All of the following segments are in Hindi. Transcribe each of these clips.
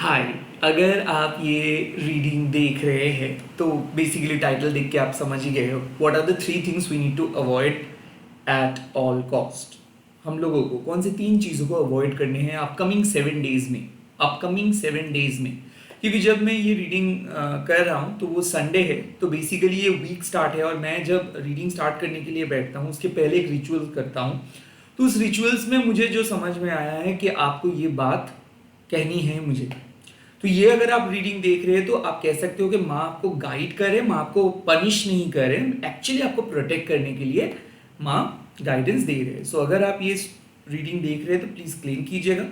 हाय। अगर आप ये रीडिंग देख रहे हैं तो बेसिकली टाइटल देख के आप समझ ही गए हो what are the three things we need to avoid at all cost. हम लोगों को कौन सी तीन चीज़ों को अवॉइड करने हैं अपकमिंग 7 डेज में क्योंकि जब मैं ये रीडिंग कर रहा हूँ तो वो संडे है, तो बेसिकली ये वीक स्टार्ट है और मैं जब रीडिंग स्टार्ट करने के लिए बैठता हूँ उसके पहले एक रिचुअल करता हूँ। तो उस रिचुअल्स में मुझे जो समझ में आया है कि आपको ये बात कहनी है मुझे। तो ये अगर आप रीडिंग देख रहे हैं तो आप कह सकते हो कि माँ आपको गाइड करे, माँ आपको पनिश नहीं करे, एक्चुअली आपको प्रोटेक्ट करने के लिए माँ गाइडेंस दे रहे हैं। सो अगर आप ये रीडिंग देख रहे हैं तो प्लीज़ क्लेम कीजिएगा।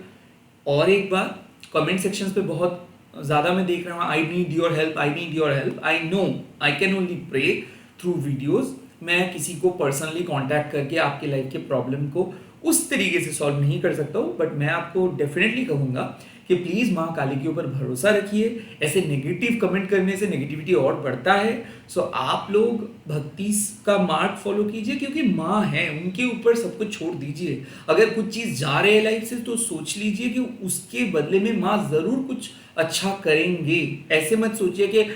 और एक बार कमेंट सेक्शंस पे बहुत ज़्यादा मैं देख रहा हूँ, I need your help, I need your help. I know I can only pray through videos. मैं किसी को पर्सनली कांटेक्ट करके आपके लाइफ के प्रॉब्लम को उस तरीके से सॉल्व नहीं कर सकता हूँ, बट मैं आपको डेफिनेटली कहूँगा कि प्लीज़ माँ काली के ऊपर भरोसा रखिए। ऐसे नेगेटिव कमेंट करने से नेगेटिविटी और बढ़ता है। सो आप लोग भक्ति का मार्ग फॉलो कीजिए क्योंकि माँ है, उनके ऊपर सब कुछ छोड़ दीजिए। अगर कुछ चीज़ जा रहे है लाइफ से तो सोच लीजिए कि उसके बदले में माँ ज़रूर कुछ अच्छा करेंगे। ऐसे मत सोचिए कि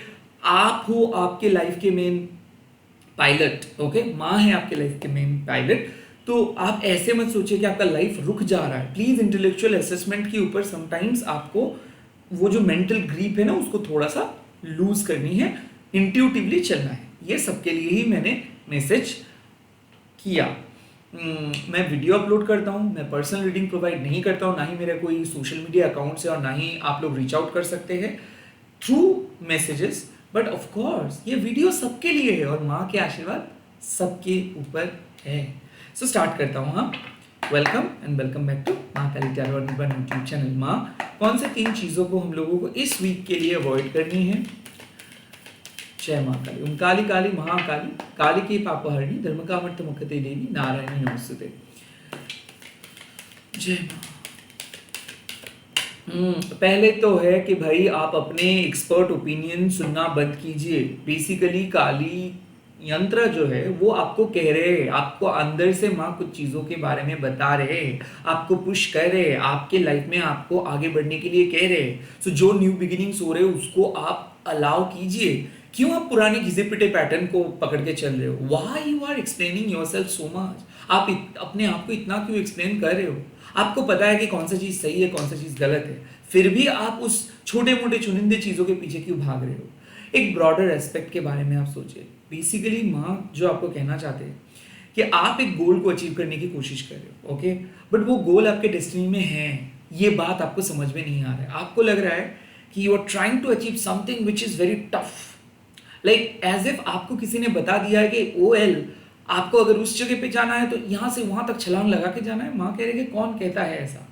आप हो आपके लाइफ के मेन पायलट। ओके, माँ है आपके लाइफ के मेन पायलट। तो आप ऐसे मत सोचिए कि आपका लाइफ रुक जा रहा है। प्लीज इंटेलेक्चुअल असेसमेंट के ऊपर समटाइम्स आपको वो जो मेंटल ग्रीप है ना उसको थोड़ा सा लूज करनी है, इंट्यूटिवली चलना है। ये सबके लिए ही मैंने मैसेज किया। मैं वीडियो अपलोड करता हूँ, मैं पर्सनल रीडिंग प्रोवाइड नहीं करता हूँ, ना ही मेरा कोई सोशल मीडिया अकाउंट है और ना ही आप लोग रीच आउट कर सकते हैं through messages. But of course ये वीडियो सबके लिए है और माँ के आशीर्वाद सबके ऊपर है। सो स्टार्ट करता हूँ। हाँ, welcome and welcome back to Maa Kali tarot निबन यूट्यूब चैनल। माँ कौन से तीन चीज़ों को हम लोगों को इस वीक के लिए अवॉइड करनी है? जय माँ काली, ओम काली काली महाकाली, काली की पापहरणी, धर्म कामर्थ मुक्ते देवी, नारायणी नमस्ते। जय माँ। पहले तो है कि भाई आप अपने एक्सपर्ट ओपिनियन सुनना बंद कीजिए। बेसिकली काली यंत्र जो है वो आपको कह रहे हैं, आपको अंदर से माँ कुछ चीज़ों के बारे में बता रहे हैं, आपको पुश कर रहे हैं, आपके लाइफ में आपको आगे बढ़ने के लिए कह रहे हैं। सो जो न्यू बिगिनिंग्स हो रहे हैं उसको आप अलाउ कीजिए। क्यों आप पुराने घिसे पिटे पैटर्न को पकड़ के चल रहे हो? Why you are explaining yourself so much? आप अपने आप को इतना क्यों एक्सप्लेन कर रहे हो? आपको पता है कि कौन सा चीज़ सही है, कौन सा चीज़ गलत है, फिर भी आप उस छोटे मोटे चुनिंदे चीज़ों के पीछे क्यों भाग रहे हो? एक ब्रॉडर एस्पेक्ट के बारे में आप सोचिए। बेसिकली माँ जो आपको कहना चाहते हैं कि आप एक गोल को अचीव करने की कोशिश कर रहे हो, ओके, बट वो गोल आपके डेस्टिनी में है, ये बात आपको समझ में नहीं आ रहा है। आपको लग रहा है कि you are trying to achieve something which is very tough, like as if आपको किसी ने बता दिया है कि OL आपको अगर उस जगह पे जाना है तो यहाँ से वहाँ तक छलांग लगा के जाना है। माँ कह रही है कि कौन कहता है ऐसा?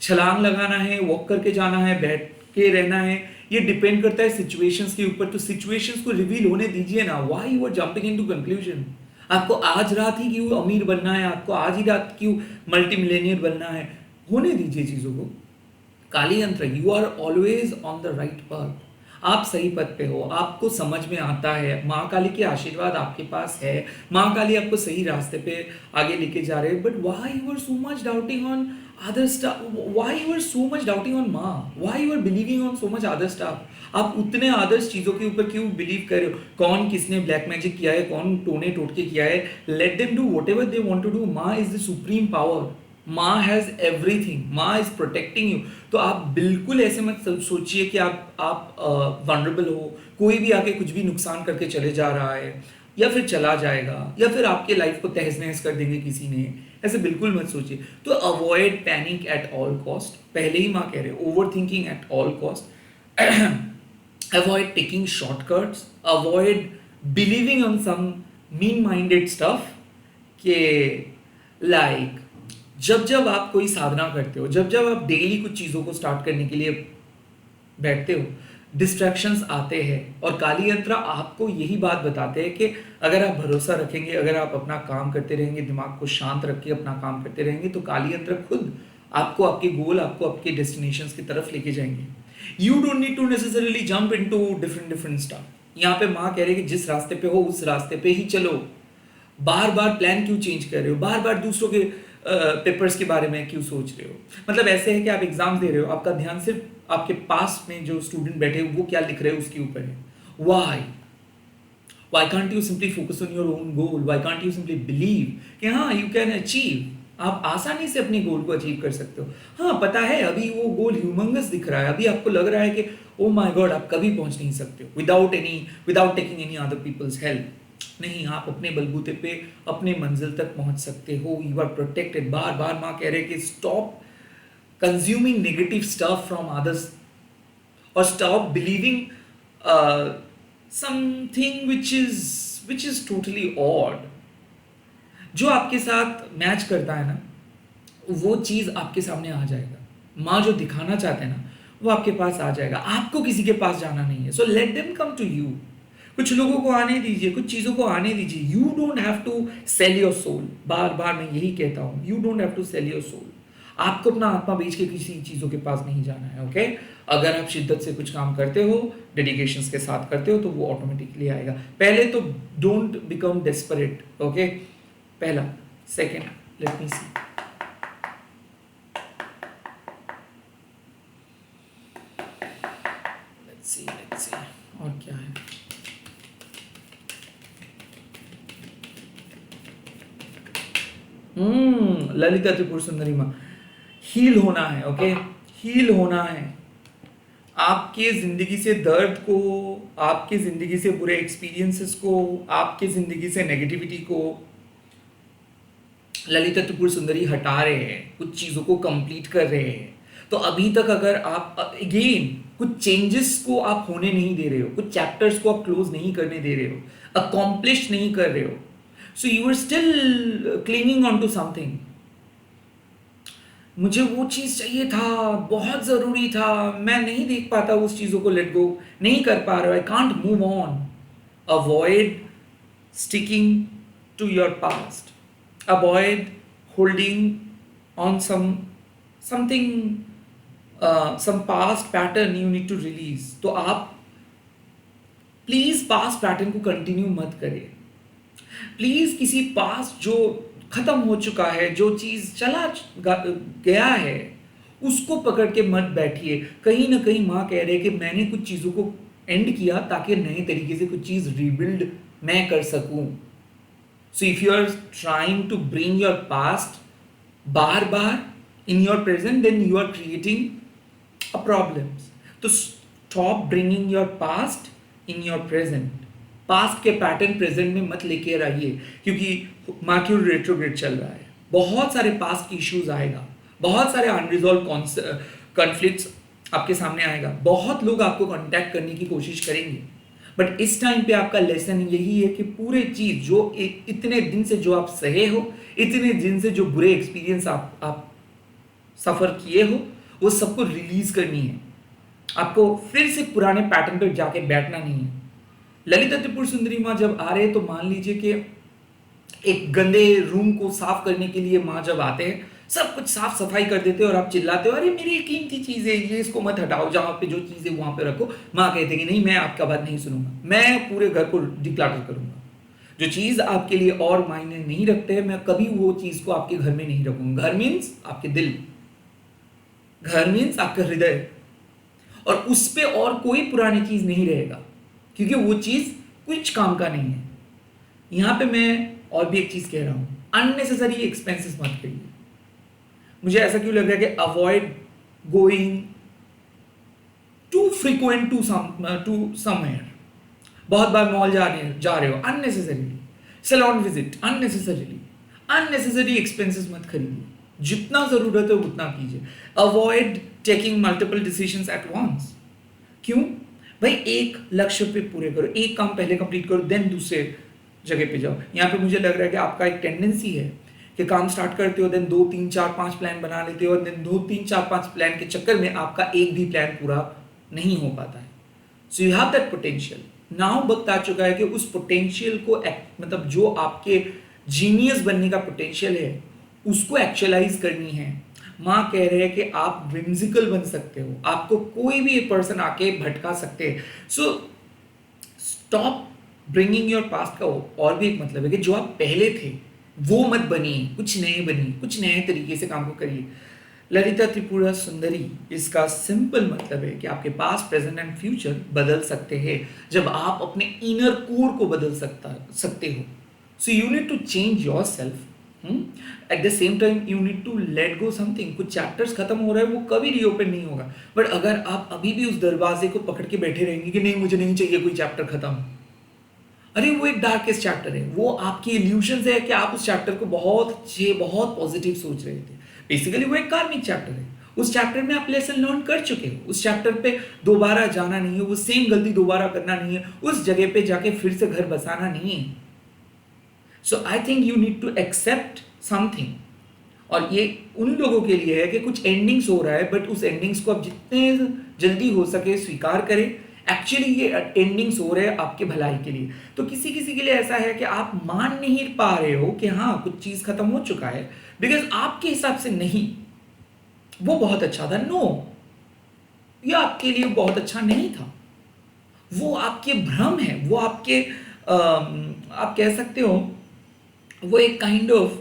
छलांग लगाना है, वॉक करके जाना है, बैठ के रहना है, ये डिपेंड करता है सिचुएशंस के ऊपर। तो सिचुएशंस को रिवील होने दीजिए ना। Why you are jumping into conclusion? आपको आज रात ही क्यों अमीर बनना है? आपको आज ही रात क्यों मल्टी मिलेनियर बनना है? होने दीजिए चीज़ों को। काली यंत्र, you are always on the right path. आप सही पथ पे हो, आपको समझ में आता है, माँ काली के आशीर्वाद आपके पास है, माँ काली आपको सही रास्ते पे आगे लेके जा रहे हैं। But why you are so much doubting on other stuff? Why you are so much doubting on माँ? Why you are believing on so much other stuff? आप उतने अदर्स चीज़ों के ऊपर क्यों बिलीव कर रहे हो? कौन किसने ब्लैक मैजिक किया है, कौन टोने टोटके किया है? Let them do whatever they want to do. माँ इज द सुप्रीम पावर, माँ हैज़ एवरीथिंग, माँ इज प्रोटेक्टिंग यू। तो आप बिल्कुल ऐसे मत सोचिए कि आप वनरेबल हो, कोई भी आके कुछ भी नुकसान करके चले जा रहा है या फिर चला जाएगा या फिर आपके लाइफ को तहस नहस कर देंगे किसी ने, ऐसे बिल्कुल मत सोचिए। तो avoid panic at all cost. पहले ही माँ कह रहे हैं overthinking at all cost. Avoid taking shortcuts, avoid believing on some mean minded stuff के लाइक जब जब आप कोई साधना करते हो, जब जब आप डेली कुछ चीज़ों को स्टार्ट करने के लिए बैठते हो, डिस्ट्रैक्शंस आते हैं और काली यंत्र आपको यही बात बताते हैं कि अगर आप भरोसा रखेंगे, अगर आप अपना काम करते रहेंगे, दिमाग को शांत रख के अपना काम करते रहेंगे, तो काली यंत्र खुद आपको आपके गोल, आपको आपके डेस्टिनेशंस की तरफ लेके जाएंगे। You don't need to necessarily jump into different different stuff. यहाँ पे माँ कह रही है कि जिस रास्ते पे हो उस रास्ते पे ही चलो। बार बार प्लान क्यों चेंज कर रहे हो? बार बार दूसरों के पेपर्स के बारे में क्यों सोच रहे हो? मतलब ऐसे है कि आप एग्जाम दे रहे हो, आपका ध्यान सिर्फ आपके पास में जो स्टूडेंट बैठे हैं वो क्या लिख रहे हैं उसके ऊपर है। Why Why can't you simply focus on your own goal? Why can't you simply believe कि हाँ you can achieve? आप आसानी से अपने गोल को अचीव कर सकते हो। हाँ पता है अभी वो गोल ह्यूमंगस दिख रहा है, अभी आपको लग रहा है कि ओ माय गॉड आप कभी पहुंच नहीं सकते हो without taking any other people's help. नहीं, आप अपने बलबूते पे अपने मंजिल तक पहुंच सकते हो। You are protected. बार बार माँ कह रहे कि stop consuming negative stuff from others और stop believing something which is totally odd। जो आपके साथ मैच करता है ना वो चीज आपके सामने आ जाएगा। माँ जो दिखाना चाहते हैं ना वो आपके पास आ जाएगा। आपको किसी के पास जाना नहीं है। So let them come to you. कुछ लोगों को आने दीजिए, कुछ चीजों को आने दीजिए। You don't have to sell your soul. बार बार मैं यही कहता हूं, you don't have to sell your soul. आपको अपना आत्मा बेच के किसी चीजों के पास नहीं जाना है। ओके अगर आप शिद्दत से कुछ काम करते हो, डेडिकेशन के साथ करते हो तो वो ऑटोमेटिकली आएगा। पहले तो डोंट बिकम डेस्परेट। ओके पहला। Second, let me see. Let's see और क्या है। ललिता त्रिपुर सुंदरी माँ, हील होना है। ओके हील होना है। आपके जिंदगी से दर्द को, आपके जिंदगी से बुरे एक्सपीरियंसेस को, आपके जिंदगी से नेगेटिविटी को ललिता त्रिपुर सुंदरी हटा रहे हैं, कुछ चीजों को कंप्लीट कर रहे हैं। तो अभी तक अगर आप अगेन कुछ चेंजेस को आप होने नहीं दे रहे हो, कुछ चैप्टर्स को आप क्लोज नहीं करने दे रहे हो, अकॉम्प्लिश नहीं कर रहे हो, so you are still clinging on to something. मुझे वो चीज चाहिए था, बहुत जरूरी था, मैं नहीं देख पाता उस चीजों को, लेट गो नहीं कर पा रहा, I can't move on. Avoid sticking to your past, avoid holding on something, some past pattern you need to release. तो आप प्लीज पास्ट पैटर्न को कंटिन्यू मत करिए। प्लीज किसी पास्ट जो खत्म हो चुका है, जो चीज चला गया है, उसको पकड़ के मत बैठिए। कहीं ना कहीं माँ कह रहे हैं कि मैंने कुछ चीजों को एंड किया ताकि नए तरीके से कुछ चीज रिबिल्ड मैं कर सकूं। So if you are trying to bring your past बार बार in your present, then you are creating a problems. तो stop bringing your past in your present. Past के पैटर्न प्रेजेंट में मत लेके आइए, क्योंकि मर्क्यूरी रेट्रोग्रेड चल रहा है। बहुत सारे पास्ट की इश्यूज आएगा, बहुत सारे अनरिजॉल्व कॉन्फ्लिक्ट्स आपके सामने आएगा, बहुत लोग आपको कांटेक्ट करने की कोशिश करेंगे। बट इस टाइम पे आपका लेसन यही है कि पूरे चीज जो इतने दिन से जो आप सहे हो, इतने दिन से जो बुरे एक्सपीरियंस आप सफर किए हो, वो सबको रिलीज करनी है। आपको फिर से पुराने पैटर्न पे जाके बैठना नहीं है। ललिता त्रिपुर सुंदरी माँ जब आ रहे तो मान लीजिए कि एक गंदे रूम को साफ करने के लिए माँ जब आते हैं, सब कुछ साफ सफाई कर देते हैं और आप चिल्लाते हो अरे मेरी कीमती चीज है ये, इसको मत हटाओ, जहां पे जो चीज है वहां पे रखो। माँ कहते कि नहीं, मैं आपका बात नहीं सुनूंगा, मैं पूरे घर को डिक्लाटर करूंगा। जो चीज आपके लिए और मायने नहीं रखते हैं, मैं कभी वो चीज को आपके घर में नहीं रखूंगा। घर मीन्स आपके दिल, घर मीन्स आपका हृदय, और उस पे और कोई पुरानी चीज नहीं रहेगा, क्योंकि वो चीज कुछ काम का नहीं है। यहां पे मैं और भी एक चीज कह रहा हूं, अननेसेसरी एक्सपेंसेस मत करिए। मुझे ऐसा क्यों लग रहा है कि avoid going to frequent to somewhere. बहुत बार मॉल जा रहे हो unnecessarily, salon visit unnecessary expenses मत खरीदिए। जितना जरूरत है उतना कीजिए। Avoid taking multiple decisions at once. क्यों भाई, एक लक्ष्य पे पूरे करो, एक काम पहले कंप्लीट करो, देन दूसरे जगह पे जाओ। यहाँ पे मुझे लग रहा है कि आपका एक टेंडेंसी है कि काम स्टार्ट करते हो, देन 2 3 4 5 प्लान बना लेते हो, और देन 2 3 4 5 प्लान के चक्कर में आपका एक भी प्लान पूरा नहीं हो पाता है। So you have that potential. Now वक्त आ चुका है कि उस पोटेंशियल को मतलब जो आपके जीनियस बनने का पोटेंशियल है उसको एक्चुअलाइज करनी है। माँ कह रहे हैं कि आप विम्सिकल बन सकते हो, आपको कोई भी पर्सन आके भटका सकते हैं। So stop bringing your past का और भी एक मतलब है कि जो आप पहले थे वो मत बनिए, कुछ नए बनिए, कुछ नए तरीके से काम को करिए। ललिता त्रिपुरा सुंदरी, इसका सिंपल मतलब है कि आपके पास प्रेजेंट एंड फ्यूचर बदल सकते हैं जब आप अपने इनर कोर को बदल सकते हो। So you need to change yourself. At the same time you need to let go something. कुछ चैप्टर्स खत्म हो रहा है, वो कभी रीओपन नहीं होगा, बट अगर आप अभी भी उस दरवाजे को पकड़ के बैठे रहेंगे कि नहीं मुझे नहीं चाहिए कोई चैप्टर खत्म, अरे वो एक डार्केस्ट चैप्टर है, वो आपकी इल्यूशन है कि आप उस चैप्टर को बहुत अच्छे बहुत पॉजिटिव सोच रहे थे। बेसिकली वो एक कार्मिक चैप्टर है। उस चैप्टर में आप लेसन लर्न कर चुके हो, उस चैप्टर पे दोबारा जाना नहीं है, वो सेम गलती दोबारा करना नहीं है, उस जगह पे जाके फिर से घर बसाना नहीं है। So I think you need to accept something. और ये उन लोगों के लिए है कि कुछ एंडिंग्स हो रहा है, बट उस एंडिंग्स को आप जितने जल्दी हो सके स्वीकार करें। एक्चुअली ये एंडिंग्स हो रहे हैं आपके भलाई के लिए। तो किसी किसी के लिए ऐसा है कि आप मान नहीं पा रहे हो कि हाँ कुछ चीज खत्म हो चुका है, बिकॉज आपके हिसाब से नहीं वो बहुत अच्छा था। नो, ये आपके लिए बहुत अच्छा नहीं था, वो आपके भ्रम है, वो आपके आप कह सकते हो वो एक काइंड ऑफ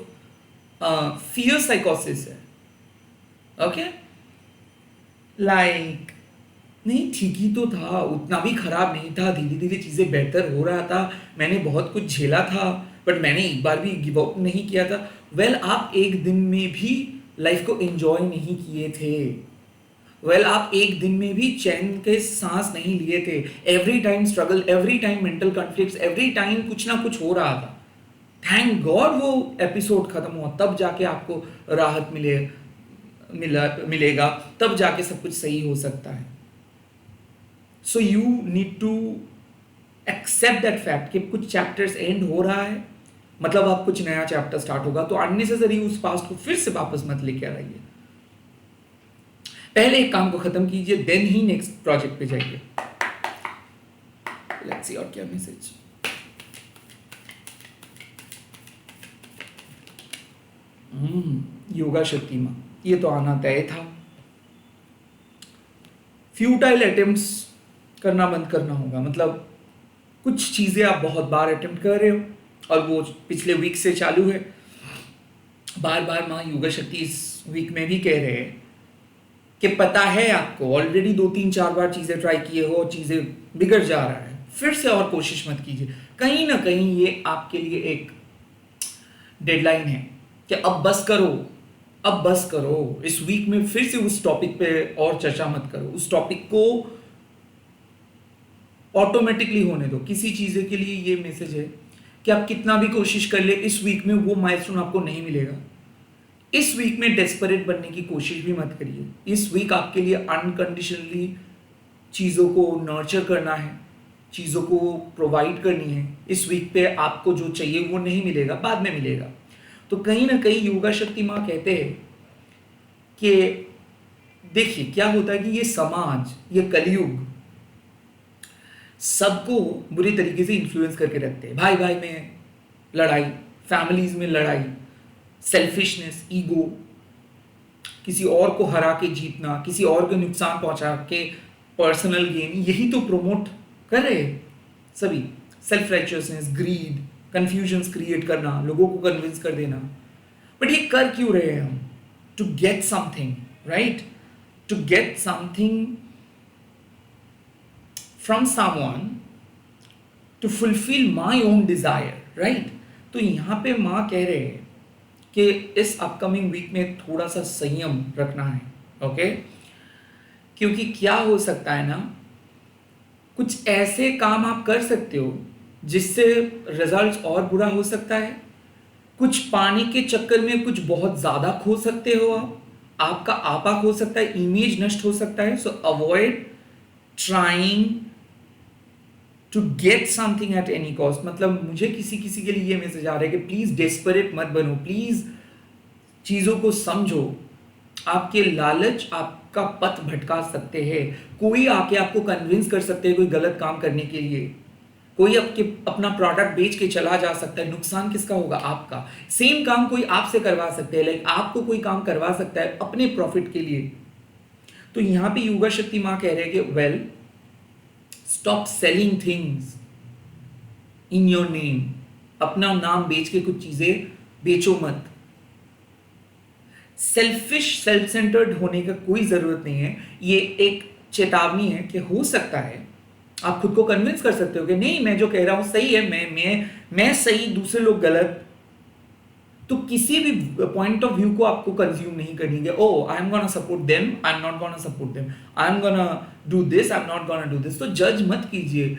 फियर साइकोसिस है। ओके, लाइक नहीं ठीक ही तो था, उतना भी खराब नहीं था, धीरे धीरे चीजें बेहतर हो रहा था, मैंने बहुत कुछ झेला था, बट मैंने एक बार भी गिव अप नहीं किया था। वेल आप एक दिन में भी लाइफ को एंजॉय नहीं किए थे। वेल आप एक दिन में भी चैन के सांस नहीं लिए थे। Every time struggle, every time mental conflicts, every time कुछ ना कुछ हो रहा था। थैंक गॉड वो एपिसोड खत्म हुआ, तब जाके आपको राहत मिलेगा, तब जाके सब कुछ सही हो सकता है। So you need to accept that fact कि कुछ चैप्टर्स एंड हो रहा है, मतलब आप कुछ नया चैप्टर स्टार्ट होगा। तो अननेसेसरी उस पास्ट को फिर से वापस मत लेके आइए। पहले एक काम को खत्म कीजिए, देन ही नेक्स्ट प्रोजेक्ट पे जाइए। लेट्स सी और क्या मैसेज। योगा शक्ति मां, ये तो आना तय था। फ्यूटाइल अटेम्प्ट्स करना बंद करना होगा, मतलब कुछ चीजें आप बहुत बार अटेम्प्ट कर रहे हो और वो पिछले वीक से चालू है। बार बार मां योगा शक्ति इस वीक में भी कह रहे हैं कि पता है आपको ऑलरेडी 2-3-4 बार चीजें ट्राई किए हो, चीजें बिगड़ जा रहा है, फिर से और कोशिश मत कीजिए। कहीं ना कहीं ये आपके लिए एक डेडलाइन है कि अब बस करो, अब बस करो। इस वीक में फिर से उस टॉपिक पे और चर्चा मत करो, उस टॉपिक को ऑटोमेटिकली होने दो। किसी चीज़ के लिए ये मैसेज है कि आप कितना भी कोशिश कर ले, इस वीक में वो माइलस्टोन आपको नहीं मिलेगा। इस वीक में डेस्परेट बनने की कोशिश भी मत करिए। इस वीक आपके लिए अनकंडीशनली चीज़ों को नर्चर करना है, चीज़ों को प्रोवाइड करनी है। इस वीक पे आपको जो चाहिए वो नहीं मिलेगा, बाद में मिलेगा। तो कहीं ना कहीं योगा शक्ति माँ कहते हैं कि देखिए क्या होता है कि ये समाज, ये कलयुग सबको बुरी तरीके से इन्फ्लुएंस करके रखते हैं। भाई भाई में लड़ाई, फैमिलीज में लड़ाई, सेल्फिशनेस, ईगो, किसी और को हरा के जीतना, किसी और को नुकसान पहुंचा के पर्सनल गेन, यही तो प्रमोट कर रहे हैं सभी। Self righteousness, greed, confusions create करना, लोगों को कन्विंस कर देना। बट ये कर क्यों रहे हैं हम? To get something, right? To get something from someone, to fulfil my own desire, right? तो यहां पे मां कह रहे हैं कि इस अपकमिंग वीक में थोड़ा सा संयम रखना है, ओके? क्योंकि क्या हो सकता है ना, कुछ ऐसे काम आप कर सकते हो जिससे रिजल्ट और बुरा हो सकता है। कुछ पानी के चक्कर में कुछ बहुत ज्यादा खो सकते हो आप, आपका आपा खो सकता है, इमेज नष्ट हो सकता है। So avoid trying to get something at any cost. मतलब मुझे किसी किसी के लिए ये मैसेज आ रहा है कि प्लीज डेस्परेट मत बनो, प्लीज चीजों को समझो। आपके लालच आपका पथ भटका सकते हैं। कोई आके आपको कन्विंस कर सकते हैं कोई गलत काम करने के लिए, कोई आपके अपना प्रोडक्ट बेच के चला जा सकता है। नुकसान किसका होगा? आपका। सेम काम कोई आपसे करवा सकते हैं, लाइक आपको कोई काम करवा सकता है अपने प्रॉफिट के लिए। तो यहां पे योगा शक्ति मां कह रहे हैं कि well, stop selling things in your name. अपना नाम बेच के कुछ चीजें बेचो मत। सेल्फिश सेल्फ सेंटर्ड होने का कोई जरूरत नहीं है। ये एक चेतावनी है कि हो सकता है आप खुद को कन्विंस कर सकते हो कि नहीं, मैं जो कह रहा हूं सही है, मैं सही, दूसरे लोग गलत। तो किसी भी पॉइंट ऑफ व्यू को आपको कंज्यूम नहीं करनी है। Oh I am gonna support them, I am not gonna support them, I am gonna do this, I am not gonna do this. तो जज मत कीजिए।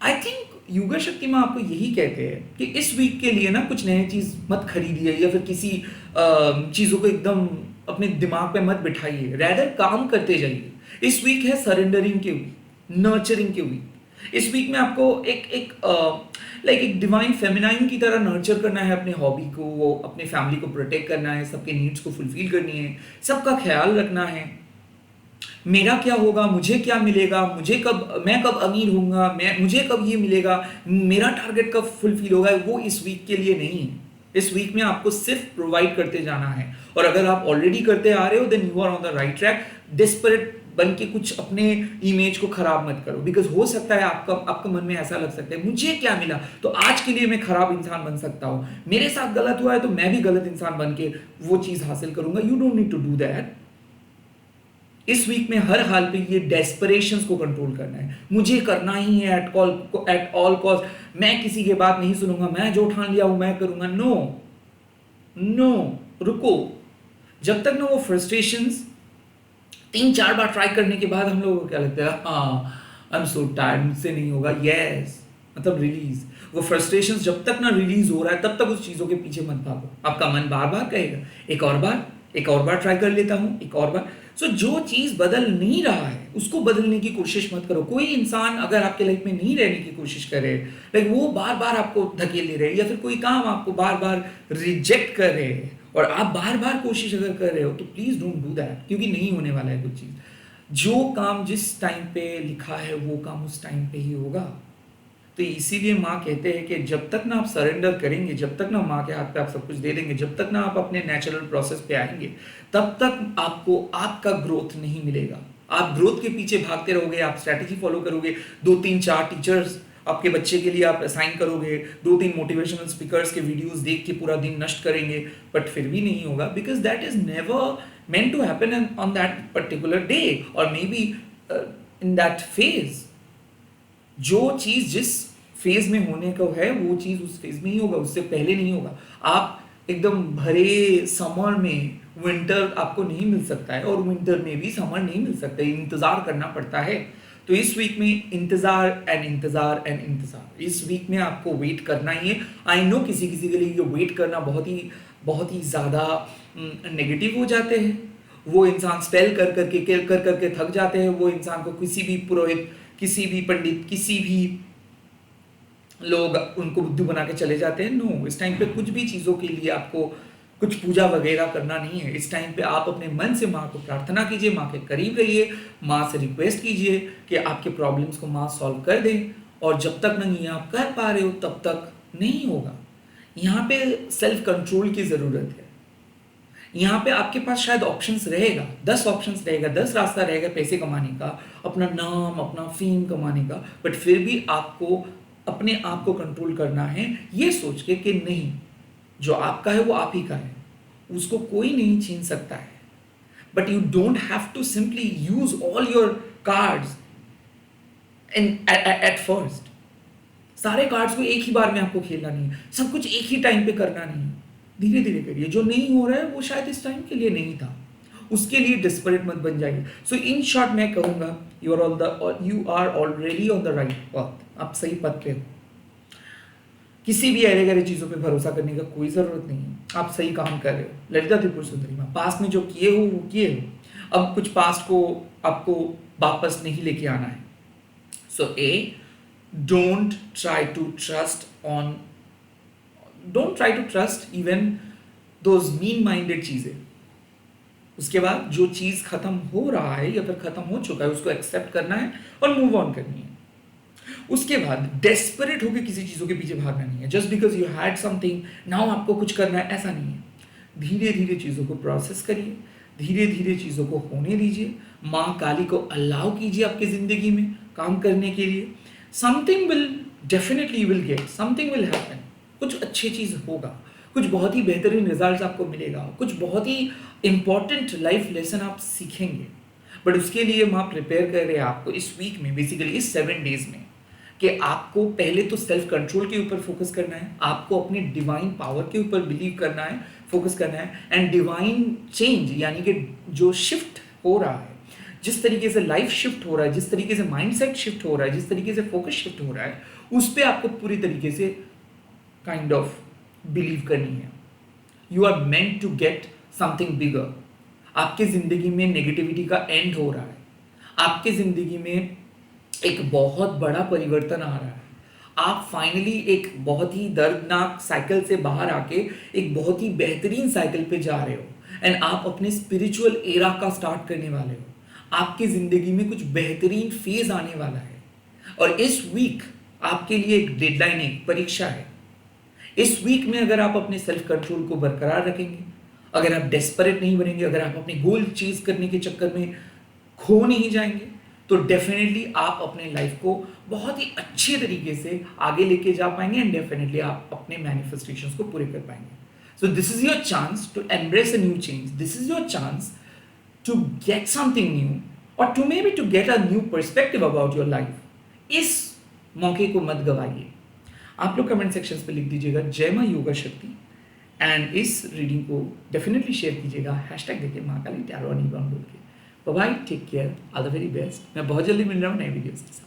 आई थिंक युगा शक्ति में आपको यही कहते हैं कि इस वीक के लिए ना कुछ नई चीज मत खरीदिए या फिर किसी चीजों को एकदम अपने दिमाग पे मत बिठाइए, रैदर काम करते जाइए। इस वीक है सरेंडरिंग के वीक, नर्चरिंग के वीक। इस वीक में आपको एक डिवाइन फेमिनाइन की तरह नर्चर करना है अपने हॉबी को, वो अपने फैमिली को प्रोटेक्ट करना है, सबके नीड्स को फुलफिल करनी है, सबका ख्याल रखना है। मेरा क्या होगा, मुझे क्या मिलेगा, मैं कब अमीर होऊंगा, मुझे कब ये मिलेगा, मेरा टारगेट कब फुलफिल होगा, वो इस वीक के लिए नहीं है। इस वीक में आपको सिर्फ प्रोवाइड करते जाना है। और अगर आप ऑलरेडी करते आ रहे हो then you are on the right track. Desperate बन के कुछ अपने इमेज को खराब मत करो, बिकॉज हो सकता है आपका मन में ऐसा लग सकता है मुझे क्या मिला तो आज के लिए मैं खराब इंसान बन सकता हूं, मेरे साथ गलत हुआ है तो मैं भी गलत इंसान बन के वो चीज हासिल करूंगा। You don't need to do that. इस वीक में हर हाल पे ये डेस्परेशंस को कंट्रोल करना है। मुझे करना ही है एट ऑल कॉस्ट, मैं किसी की बात नहीं सुनूंगा, मैं जो ठान लिया हूं मैं करूंगा। नो नो, रुको। जब तक ना वो फ्रस्ट्रेशंस 3-4 बार ट्राई करने के बाद हम लोगों को क्या लगता है, हाँ आई एम सो टायर्ड, मुझसे नहीं होगा, यस मतलब रिलीज। वो फ्रस्ट्रेशंस जब तक ना रिलीज हो रहा है तब तक उस चीजों के पीछे मत भागो। आपका मन बार बार कहेगा एक और बार ट्राई कर लेता हूं, एक और बार। सो जो चीज बदल नहीं रहा है उसको बदलने की कोशिश मत करो। कोई इंसान अगर आपके लाइफ में नहीं रहने की कोशिश करे, लाइक वो बार बार आपको धकेल ले रहे या फिर कोई काम आपको बार बार रिजेक्ट कर रहे हैं और आप बार बार कोशिश अगर कर रहे हो तो प्लीज डोंट डू दैट, क्योंकि नहीं होने वाला है कुछ चीज। जो काम जिस टाइम पे लिखा है वो काम उस टाइम पे ही होगा। तो इसीलिए माँ कहते हैं कि जब तक ना आप सरेंडर करेंगे, जब तक ना माँ के हाथ पे आप सब कुछ दे देंगे, जब तक ना आप अपने नेचुरल प्रोसेस पे आएंगे, तब तक आपको आपका ग्रोथ नहीं मिलेगा। आप ग्रोथ के पीछे भागते रहोगे, आप स्ट्रैटेजी फॉलो करोगे, 2-3-4 टीचर्स आपके बच्चे के लिए आप असाइन करोगे, 2-3 मोटिवेशनल स्पीकर्स के वीडियोस देख के पूरा दिन नष्ट करेंगे, बट फिर भी नहीं होगा, because that is never meant to happen on that particular day or maybe in that phase। जो चीज जिस फेज में होने को है वो चीज उस फेज में ही होगा, उससे पहले नहीं होगा। आप एकदम भरे समर में विंटर आपको नहीं मिल सकता है और विंटर में भी समर नहीं मिल सकता है, इंतजार करना पड़ता है। तो इस वीक में इंतजार एंड इंतजार एंड इंतजार, इस वीक में आपको वेट करना ही है। आई नो किसी किसी के लिए ये वेट करना बहुत ही ज्यादा नेगेटिव हो जाते हैं। वो इंसान स्पेल कर करके थक जाते हैं। वो इंसान को किसी भी पुरोहित, किसी भी पंडित, किसी भी लोग उनको बुद्धू बना के चले जाते हैं। नो, इस टाइम पे कुछ भी चीज़ों के लिए आपको कुछ पूजा वगैरह करना नहीं है। इस टाइम पे आप अपने मन से माँ को प्रार्थना कीजिए, माँ के करीब रहिए, माँ से रिक्वेस्ट कीजिए कि आपके प्रॉब्लम्स को माँ सॉल्व कर दें। और जब तक नहीं आप कर पा रहे हो तब तक नहीं होगा। यहाँ पे सेल्फ कंट्रोल की ज़रूरत है। यहाँ पे आपके पास शायद ऑप्शंस रहेगा, 10 ऑप्शंस रहेगा, 10 रास्ता रहेगा पैसे कमाने का, अपना नाम, अपना फेम कमाने का, बट फिर भी आपको अपने आप को कंट्रोल करना है ये सोच के कि नहीं, जो आपका है वो आप ही का है, उसको कोई नहीं छीन सकता है। But you don't have to simply use all your cards at first. सारे कार्ड्स को एक ही बार में आपको खेलना नहीं है, सब कुछ एक ही टाइम पे करना नहीं है। धीरे धीरे करिए। जो नहीं हो रहा है वो शायद इस टाइम के लिए नहीं था, उसके लिए डिस्परेट मत बन जाइए। सो इन शॉर्ट मैं कहूँगा you are already on the right path. आप सही पथ पे हो। किसी भी अरे गरे चीज़ों पे भरोसा करने का कोई ज़रूरत नहीं है। आप सही काम कर रहे हो। ललिता त्रिपुर सुंदरी माँ, पास्ट में जो किए हो वो किए हो। अब कुछ पास्ट को आपको वापस नहीं लेके आना है। So don't try to trust even those mean minded चीजें। उसके बाद जो चीज खत्म हो रहा है या फिर खत्म हो चुका है उसको एक्सेप्ट करना है और मूव ऑन करनी है। उसके बाद डेस्परेट होकर किसी चीजों के पीछे भागना नहीं है। Just because you had something now आपको कुछ करना है, ऐसा नहीं है। धीरे धीरे चीजों को प्रोसेस करिए, धीरे धीरे चीजों को होने दीजिए। माँ काली को अलाउ कीजिए आपकी जिंदगी में काम करने के लिए। Something will definitely will get, something will happen. कुछ अच्छी चीज होगा, कुछ बहुत ही बेहतरीन रिजल्ट्स आपको मिलेगा, कुछ बहुत ही इंपॉर्टेंट लाइफ लेसन आप सीखेंगे। बट उसके लिए माँ प्रिपेयर कर रहे हैं आपको इस वीक में, बेसिकली इस 7 डेज में, कि आपको पहले तो सेल्फ कंट्रोल के ऊपर फोकस करना है, आपको अपने डिवाइन पावर के ऊपर बिलीव करना है, फोकस करना है, एंड डिवाइन चेंज यानी कि जो शिफ्ट हो रहा है, जिस तरीके से लाइफ शिफ्ट हो रहा है, जिस तरीके से माइंडसेट शिफ्ट हो रहा है, जिस तरीके से फोकस शिफ्ट हो रहा है, उस पर आपको पूरी तरीके से काइंड ऑफ बिलीव करनी है। You are meant to get something bigger. आपके जिंदगी में नेगेटिविटी का एंड हो रहा है, आपके जिंदगी में एक बहुत बड़ा परिवर्तन आ रहा है, आप फाइनली एक बहुत ही दर्दनाक साइकिल से बाहर आके एक बहुत ही बेहतरीन साइकिल पे जा रहे हो, एंड आप अपने स्पिरिचुअल एरा का स्टार्ट करने वाले हो। आपकी जिंदगी में कुछ बेहतरीन फेज आने वाला है, और इस वीक आपके लिए एक डेडलाइन, एक परीक्षा है। इस वीक में अगर आप अपने सेल्फ कंट्रोल को बरकरार रखेंगे, अगर आप डेस्परेट नहीं बनेंगे, अगर आप अपने गोल चीज करने के चक्कर में खो नहीं जाएंगे, तो डेफिनेटली आप अपने लाइफ को बहुत ही अच्छे तरीके से आगे लेके जा पाएंगे, एंड डेफिनेटली आप अपने मैनिफेस्टेशंस को पूरे कर पाएंगे। So this is your chance to embrace a new change, this is your chance to get something new, और to maybe to get a new perspective about your life. इस मौके को मत गवाइए। आप लोग कमेंट सेक्शंस पे लिख दीजिएगा जय मां योगा शक्ति, एंड इस रीडिंग को डेफिनेटली शेयर कीजिएगा, हैशटैग देके महाकाली टैरो बोल के। Bye, take care, all the very best. मैं बहुत जल्दी मिल रहा हूँ नए वीडियोस के साथ।